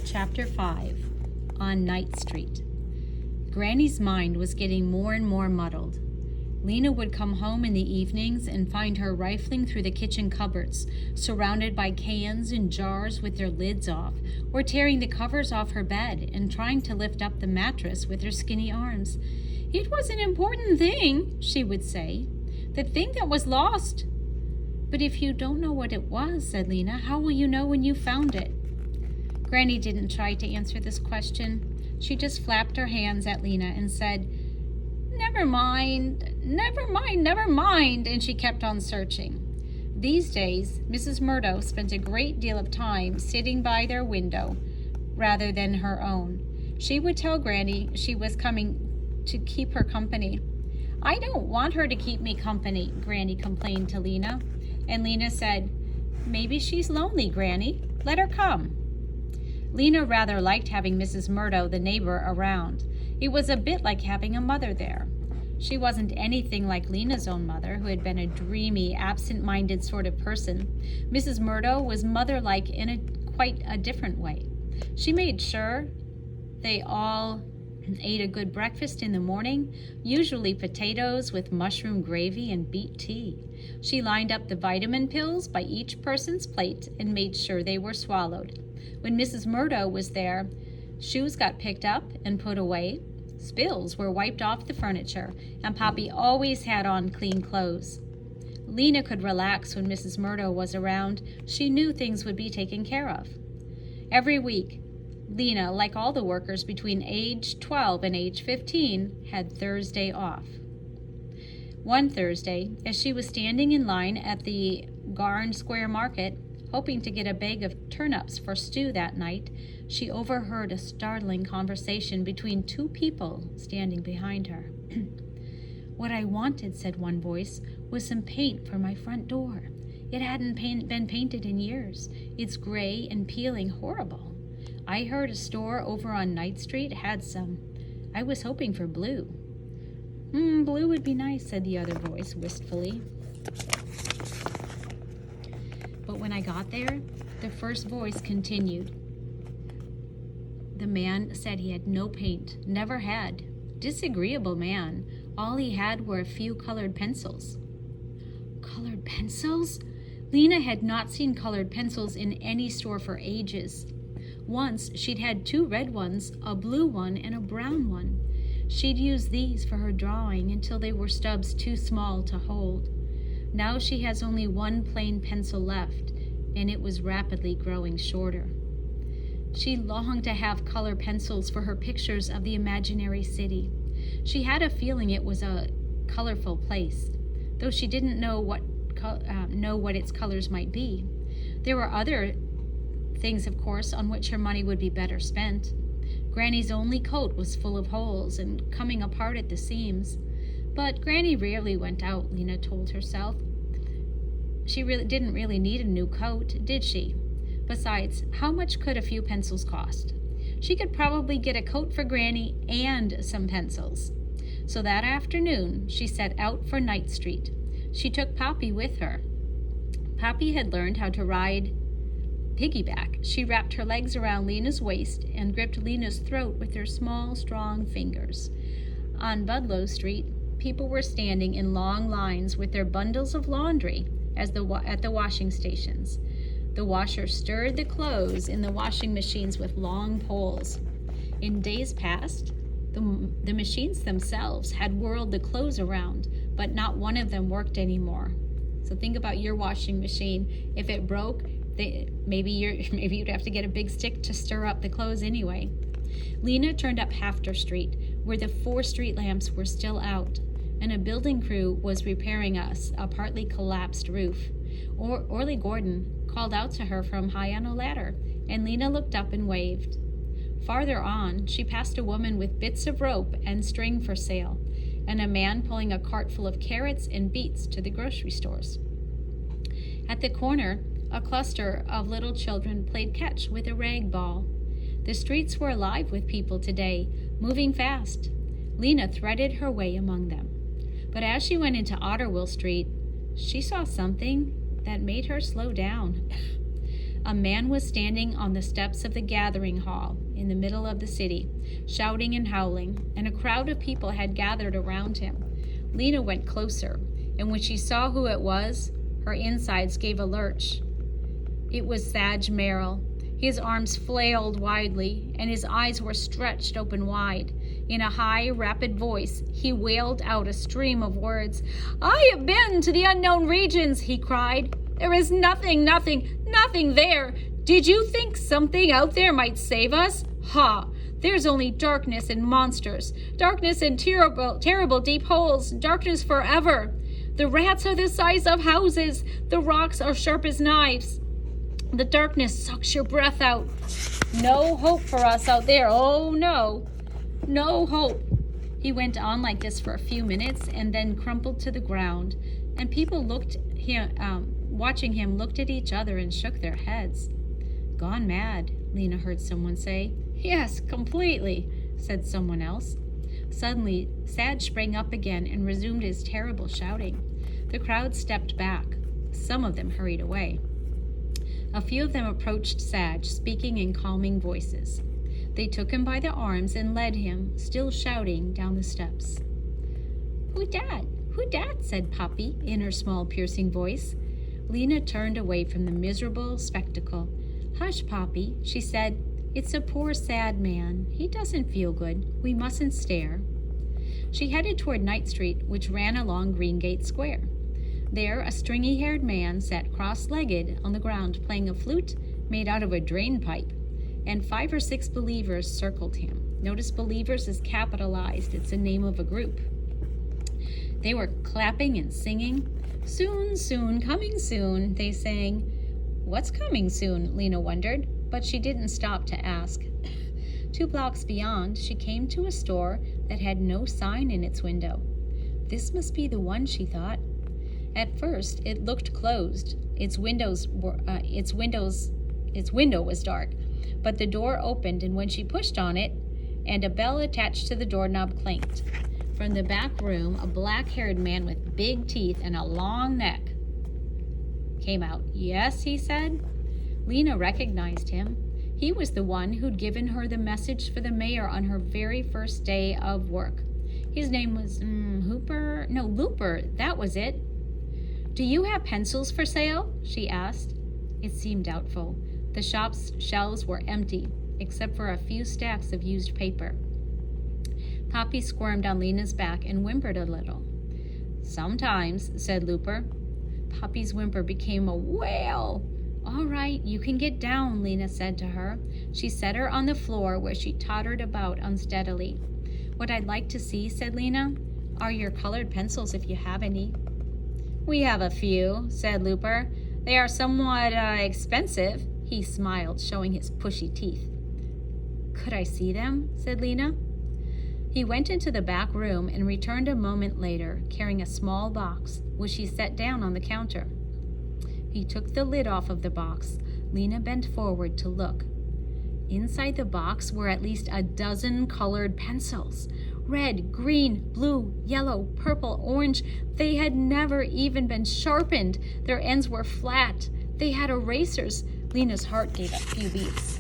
Chapter 5. On Night Street. Granny's mind was getting more and more muddled. Lena would come home in the evenings and find her rifling through the kitchen cupboards, surrounded by cans and jars with their lids off, or tearing the covers off her bed and trying to lift up the mattress with her skinny arms. "It was an important thing," she would say. "The thing that was lost." "But if you don't know what it was," said Lena, "how will you know when you found it?" Granny didn't try to answer this question. She just flapped her hands at Lena and said, "Never mind, never mind, never mind," and she kept on searching. These days, Mrs. Murdo spent a great deal of time sitting by their window rather than her own. She would tell Granny she was coming to keep her company. "I don't want her to keep me company," Granny complained to Lena. And Lena said, "Maybe she's lonely, Granny. Let her come." Lena rather liked having Mrs. Murdo, the neighbor, around. It was a bit like having a mother there. She wasn't anything like Lena's own mother, who had been a dreamy, absent-minded sort of person. Mrs. Murdo was mother-like in quite a different way. She made sure they all ate a good breakfast in the morning, usually potatoes with mushroom gravy and beet tea. She lined up the vitamin pills by each person's plate and made sure they were swallowed. When Mrs. Murdo was there, shoes got picked up and put away, spills were wiped off the furniture, and Poppy always had on clean clothes. Lena could relax when Mrs. Murdo was around. She knew things would be taken care of. Every week, Lena, like all the workers between age 12 and age 15, had Thursday off. One Thursday, as she was standing in line at the Garn Square Market, hoping to get a bag of turnips for stew that night, she overheard a startling conversation between two people standing behind her. "What I wanted," said one voice, "was some paint for my front door. It hadn't been painted in years. It's gray and peeling horrible. I heard a store over on Night Street had some. I was hoping for blue." Blue would be nice," said the other voice wistfully. But when I got there, the first voice continued. The man said he had no paint, never had. Disagreeable man. All he had were a few colored pencils. Colored pencils? Lena had not seen colored pencils in any store for ages. Once she'd had 2 red ones, a blue one, and a brown one. She'd used these for her drawing until they were stubs too small to hold. Now she has only 1 plain pencil left, and it was rapidly growing shorter. She longed to have color pencils for her pictures of the imaginary city. She had a feeling it was a colorful place, though she didn't know what its colors might be. There were other things, of course, on which her money would be better spent. Granny's only coat was full of holes and coming apart at the seams. But Granny rarely went out, Lena told herself. She didn't really need a new coat, did she? Besides, how much could a few pencils cost? She could probably get a coat for Granny and some pencils. So that afternoon, she set out for Night Street. She took Poppy with her. Poppy had learned how to ride piggyback. She wrapped her legs around Lena's waist and gripped Lena's throat with her small, strong fingers. On Budlow Street, people were standing in long lines with their bundles of laundry at the washing stations. The washers stirred the clothes in the washing machines with long poles. In days past, the machines themselves had whirled the clothes around, but not one of them worked anymore. So think about your washing machine. If it broke, maybe you'd have to get a big stick to stir up the clothes anyway. Lena turned up Hafter Street, where the 4 street lamps were still out, and a building crew was repairing a partly collapsed roof. Orly Gordon called out to her from high on a ladder, and Lena looked up and waved. Farther on, she passed a woman with bits of rope and string for sale, and a man pulling a cart full of carrots and beets to the grocery stores. At the corner, a cluster of little children played catch with a rag ball. The streets were alive with people today, moving fast. Lena threaded her way among them. But as she went into Otterwell Street, she saw something that made her slow down. A man was standing on the steps of the gathering hall in the middle of the city, shouting and howling, and a crowd of people had gathered around him. Lena went closer, and when she saw who it was, her insides gave a lurch. It was Thadge Merrill. His arms flailed widely, and his eyes were stretched open wide. In a high, rapid voice, he wailed out a stream of words. "I have been to the unknown regions," he cried. "There is nothing there. Did you think something out there might save us? Ha! There's only darkness and monsters. Darkness and terrible deep holes. Darkness forever. The rats are the size of houses. The rocks are sharp as knives. The darkness sucks your breath out. No hope for us out there. Oh, no. No hope." He went on like this for a few minutes and then crumpled to the ground, and people watching him looked at each other and shook their heads. "Gone mad," Lena heard someone say. "Yes, completely," said someone else. Suddenly, Thad sprang up again and resumed his terrible shouting. The crowd stepped back. Some of them hurried away. A few of them approached Thad, speaking in calming voices. They took him by the arms and led him, still shouting, down the steps. "Who dat? Who dat?" said Poppy in her small, piercing voice. Lena turned away from the miserable spectacle. "Hush, Poppy," she said. "It's a poor, sad man. He doesn't feel good. We mustn't stare." She headed toward Night Street, which ran along Greengate Square. There, a stringy-haired man sat cross-legged on the ground playing a flute made out of a drain pipe, and 5 or 6 believers circled him. Notice believers is capitalized. It's the name of a group. They were clapping and singing. "Soon, soon, coming soon," they sang. "What's coming soon?" Lena wondered, but she didn't stop to ask. 2 blocks beyond, she came to a store that had no sign in its window. This must be the one, she thought. At first, it looked closed. Its window was dark, but the door opened, and when she pushed on it, and a bell attached to the doorknob clanked. From the back room, a black-haired man with big teeth and a long neck came out. "Yes," he said. Lena recognized him. He was the one who'd given her the message for the mayor on her very first day of work. His name was Looper. That was it. "Do you have pencils for sale?" she asked. It seemed doubtful. The shop's shelves were empty, except for a few stacks of used paper. Poppy squirmed on Lena's back and whimpered a little. "Sometimes," said Looper. Poppy's whimper became a wail. "All right, you can get down," Lena said to her. She set her on the floor, where she tottered about unsteadily. "What I'd like to see," said Lena, "are your colored pencils if you have any." "We have a few," said Looper. "They are somewhat expensive." He smiled, showing his pushy teeth. "Could I see them?" said Lena. He went into the back room and returned a moment later, carrying a small box, which he set down on the counter. He took the lid off of the box. Lena bent forward to look. Inside the box were at least a dozen colored pencils. Red, green, blue, yellow, purple, orange. They had never even been sharpened. Their ends were flat. They had erasers. Lena's heart gave a few beats.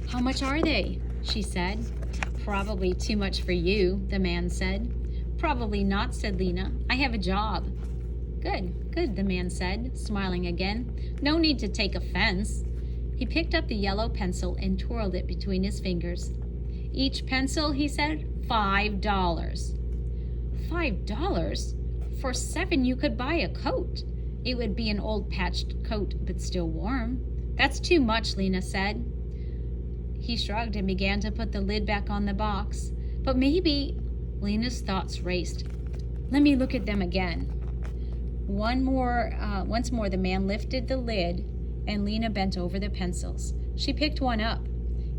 "How much are they?" she said. "Probably too much for you," the man said. "Probably not," said Lena. "I have a job." Good, the man said, smiling again. "No need to take offense." He picked up the yellow pencil and twirled it between his fingers. "Each pencil," he said, $5. $5? For 7 you could buy a coat. It would be an old patched coat, but still warm. "That's too much," Lena said. He shrugged and began to put the lid back on the box. "But maybe—" Lena's thoughts raced. "Let me look at them again." Once more the man lifted the lid, and Lena bent over the pencils. She picked one up.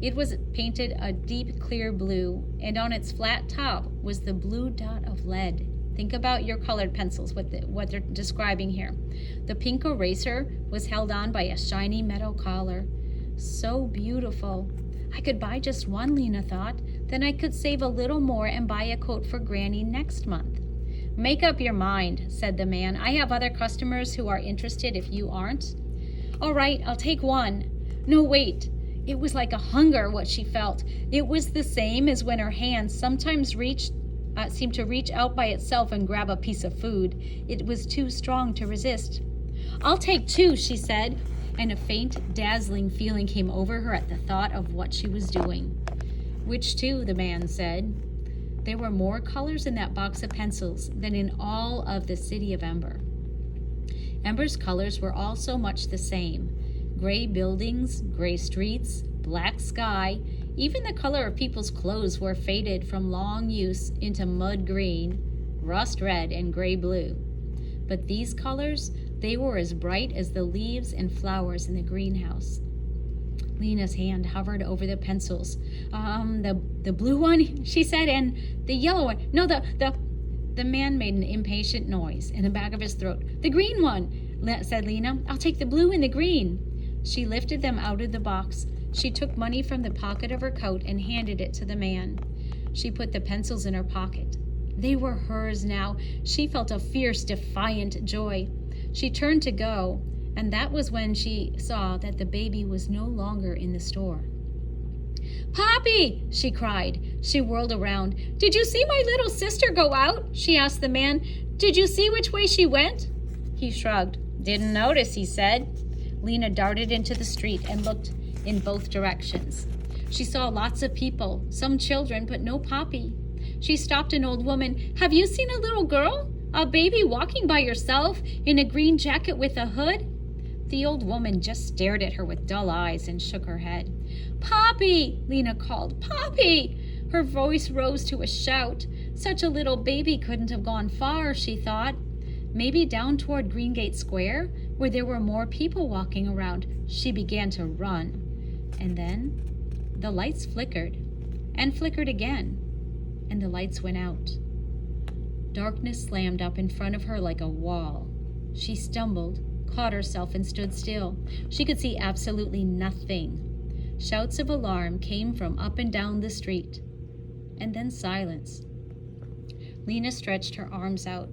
It was painted a deep clear blue, and on its flat top was the blue dot of lead. Think about your colored pencils, what they're describing here. The pink eraser was held on by a shiny metal collar. So beautiful. I could buy just one, Lena thought. Then I could save a little more and buy a coat for Granny next month. "Make up your mind," said the man. "I have other customers who are interested if you aren't." All right, I'll take one. No, wait. It was like a hunger, what she felt. It was the same as when her hands sometimes seemed to reach out by itself and grab a piece of food. It was too strong to resist. I'll take two, she said, and a faint, dazzling feeling came over her at the thought of what she was doing. Which two, the man said. There were more colors in that box of pencils than in all of the city of Ember. Ember's colors were all so much the same. Gray buildings, gray streets, black sky, even the color of people's clothes were faded from long use into mud green, rust red, and gray blue. But these colors, they were as bright as the leaves and flowers in the greenhouse. Lena's hand hovered over the pencils. The blue one, she said, and the yellow one. No, the man made an impatient noise in the back of his throat. The green one, said Lena. I'll take the blue and the green. She lifted them out of the box. She took money from the pocket of her coat and handed it to the man. She put the pencils in her pocket. They were hers now. She felt a fierce, defiant joy. She turned to go, and that was when she saw that the baby was no longer in the store. Poppy, she cried. She whirled around. Did you see my little sister go out? She asked the man. Did you see which way she went? He shrugged. Didn't notice, he said. Lena darted into the street and looked in both directions. She saw lots of people, some children, but no Poppy. She stopped an old woman. Have you seen a little girl? A baby walking by herself in a green jacket with a hood? The old woman just stared at her with dull eyes and shook her head. Poppy, Lena called. Poppy! Her voice rose to a shout. Such a little baby couldn't have gone far, she thought. Maybe down toward Greengate Square, where there were more people walking around. She began to run. And then the lights flickered and flickered again, and the lights went out. Darkness slammed up in front of her like a wall. She stumbled, caught herself, and stood still. She could see absolutely nothing. Shouts of alarm came from up and down the street, and then silence. Lena stretched her arms out.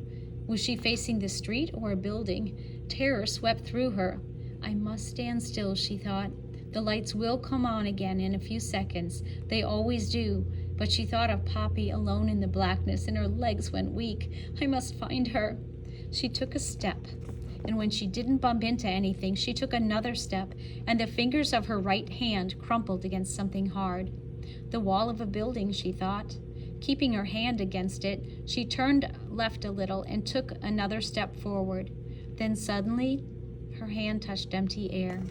Was she facing the street or a building? Terror swept through her. I must stand still, she thought. The lights will come on again in a few seconds. They always do. But she thought of Poppy alone in the blackness, and her legs went weak. I must find her. She took a step, and when she didn't bump into anything, she took another step, and the fingers of her right hand crumpled against something hard. The wall of a building, she thought. Keeping her hand against it, she turned left a little and took another step forward. Then suddenly, her hand touched empty air.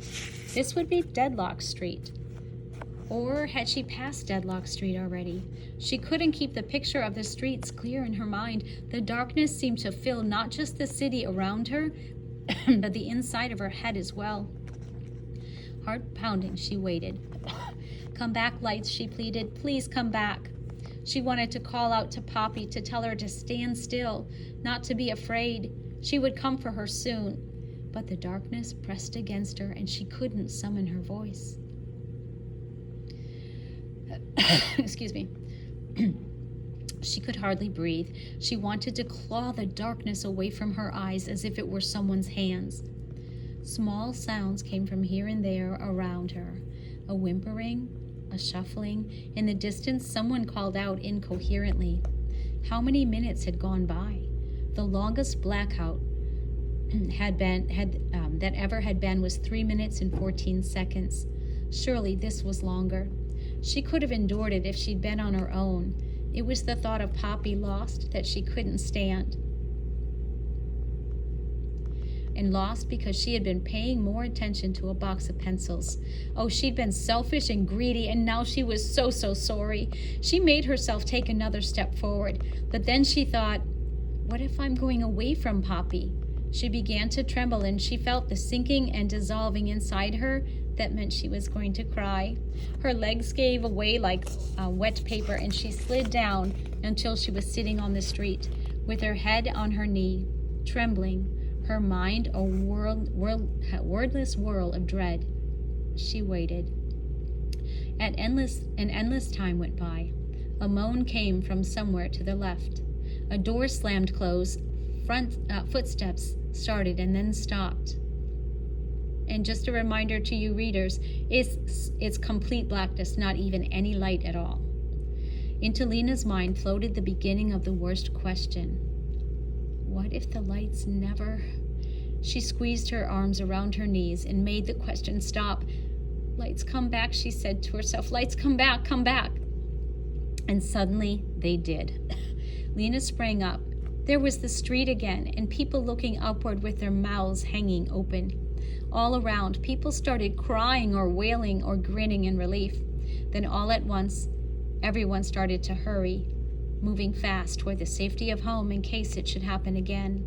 This would be Deadlock Street. Or had she passed Deadlock Street already? She couldn't keep the picture of the streets clear in her mind. The darkness seemed to fill not just the city around her, but the inside of her head as well. Heart pounding, she waited. Come back, lights, she pleaded. Please come back. She wanted to call out to Poppy to tell her to stand still, not to be afraid. She would come for her soon. But the darkness pressed against her, and she couldn't summon her voice. Excuse me. She could hardly breathe. She wanted to claw the darkness away from her eyes as if it were someone's hands. Small sounds came from here and there around her. A whimpering, a shuffling. In the distance, someone called out incoherently. How many minutes had gone by? The longest blackout that ever had been was 3 minutes and 14 seconds. Surely this was longer. She could have endured it if she'd been on her own. It was the thought of Poppy lost that she couldn't stand. And lost because she had been paying more attention to a box of pencils. Oh, she'd been selfish and greedy, and now she was so sorry. She made herself take another step forward, but then she thought, what if I'm going away from Poppy? She began to tremble, and she felt the sinking and dissolving inside her that meant she was going to cry. Her legs gave away like wet paper, and she slid down until she was sitting on the street, with her head on her knee, trembling, her mind a wordless whirl of dread. She waited. An endless time went by. A moan came from somewhere to the left. A door slammed closed. Footsteps started and then stopped. And just a reminder to you readers, it's complete blackness, not even any light at all. Into Lena's mind floated the beginning of the worst question. What if the lights never... She squeezed her arms around her knees and made the question stop. Lights come back, she said to herself. Lights come back, come back. And suddenly they did. Lena sprang up. There was the street again, and people looking upward with their mouths hanging open. All around, people started crying or wailing or grinning in relief. Then all at once, everyone started to hurry, moving fast toward the safety of home in case it should happen again.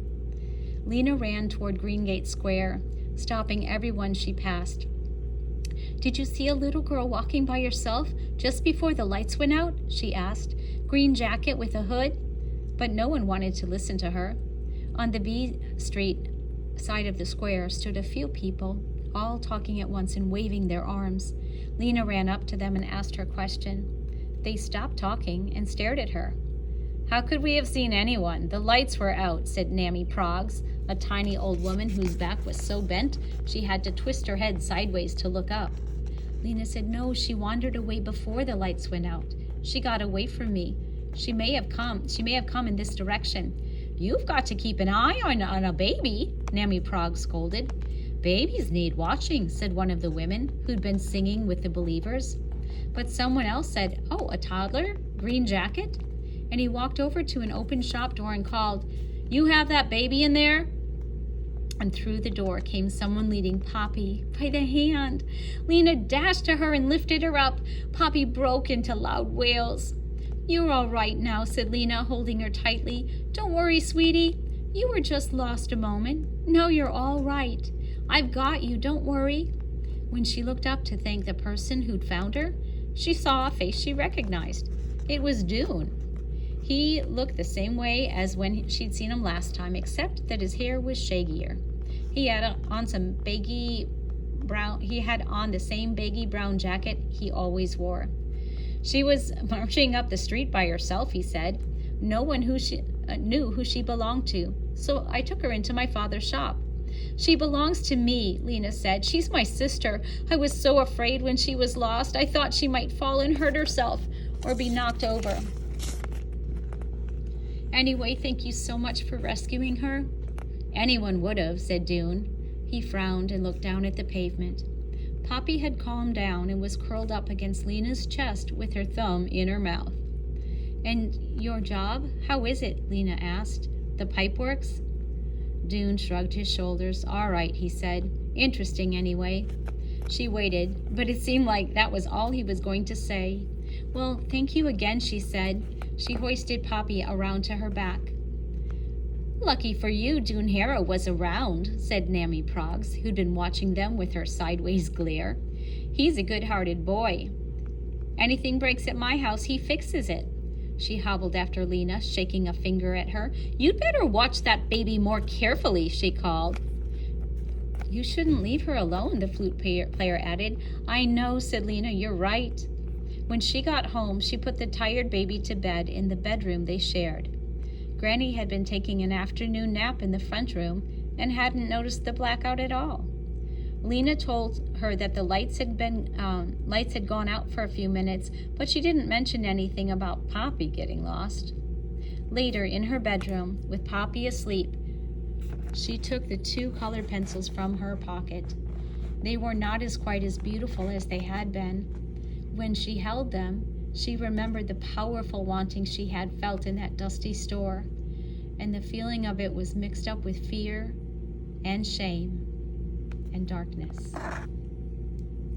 Lena ran toward Greengate Square, stopping everyone she passed. Did you see a little girl walking by herself just before the lights went out? She asked. Green jacket with a hood? But no one wanted to listen to her. On the B Street side of the square stood a few people, all talking at once and waving their arms. Lena ran up to them and asked her question. They stopped talking and stared at her. How could we have seen anyone? The lights were out, said Nammy Proggs, a tiny old woman whose back was so bent she had to twist her head sideways to look up. Lena said, no, she wandered away before the lights went out. She got away from me. She may have come in this direction. You've got to keep an eye on a baby, Nammy Proggs scolded. Babies need watching, said one of the women who'd been singing with the Believers. But someone else said, oh, a toddler? Green jacket? And he walked over to an open shop door and called, you have that baby in there? And through the door came someone leading Poppy by the hand. Lena dashed to her and lifted her up. Poppy broke into loud wails. You're all right now, said Lena, holding her tightly. Don't worry, sweetie. You were just lost a moment. Now you're all right. I've got you, don't worry. When she looked up to thank the person who'd found her, she saw a face she recognized. It was Dune. He looked the same way as when she'd seen him last time, except that his hair was shaggier. He had on the same baggy brown jacket he always wore. She was marching up the street by herself, he said. No one knew who she belonged to, so I took her into my father's shop. She belongs to me, Lena said. She's my sister. I was so afraid when she was lost. I thought she might fall and hurt herself or be knocked over. Anyway, thank you so much for rescuing her. Anyone would have, said Dune. He frowned and looked down at the pavement. Poppy had calmed down and was curled up against Lena's chest with her thumb in her mouth. And your job? How is it? Lena asked. The pipe works? Dune shrugged his shoulders. All right, he said. Interesting anyway. She waited, but it seemed like that was all he was going to say. Well, thank you again, she said. She hoisted Poppy around to her back. Lucky for you, Dune Harrow was around, said Nammy Proggs, who'd been watching them with her sideways glare. He's a good-hearted boy. Anything breaks at my house, he fixes it. She hobbled after Lena, shaking a finger at her. You'd better watch that baby more carefully, she called. You shouldn't leave her alone, the flute player added. I know, said Lena, you're right. When she got home, she put the tired baby to bed in the bedroom they shared. Granny had been taking an afternoon nap in the front room and hadn't noticed the blackout at all. Lena told her that the lights had gone out for a few minutes, but she didn't mention anything about Poppy getting lost. Later, in her bedroom, with Poppy asleep, she took the 2 colored pencils from her pocket. They were not quite as beautiful as they had been. When she held them, she remembered the powerful wanting she had felt in that dusty store, and the feeling of it was mixed up with fear and shame and darkness.